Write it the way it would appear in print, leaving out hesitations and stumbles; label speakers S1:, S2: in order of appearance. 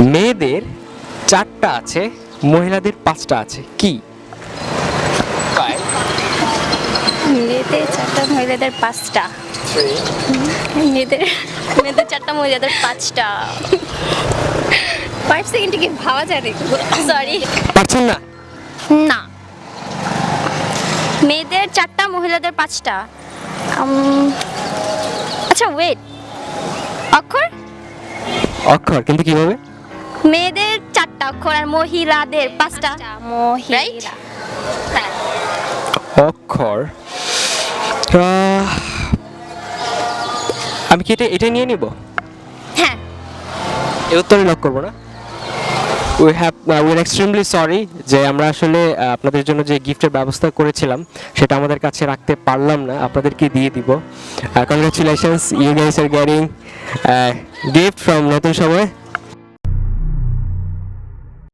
S1: মেয়েদের 4টা আছে, মহিলাদের 5টা আছে, কি?
S2: মেয়েদের 4টা মহিলাদের 5টা। মেয়েদের মেয়েদের 4টা মহিলাদের 5টা। 5 সেকেন্ডে কি ভাবা যায় নাকি? সরি।
S1: পারছেন না?
S2: না। মেয়েদের 4টা মহিলাদের 5টা। আচ্ছা ওয়েট, অক্ষর?
S1: অক্ষর, কিন্তু কিভাবে?
S2: মেয়েদের 4টা অক্ষর আর মহিলাদের 5টা। মহিলা। হ্যাঁ।
S1: অক্ষর। আমি কি এটা নিয়ে নিব?
S2: হ্যাঁ।
S1: এর উত্তরে লক করবো না? উই আর এক্সট্রিমলি সরি যে আমরা আসলে আপনাদের জন্য যে গিফটের ব্যবস্থা করেছিলাম সেটা আমাদের কাছে রাখতে পারলাম না, আপনাদেরকে দিয়ে দিব। Congratulations, you guys are getting gift from নতুন সময়।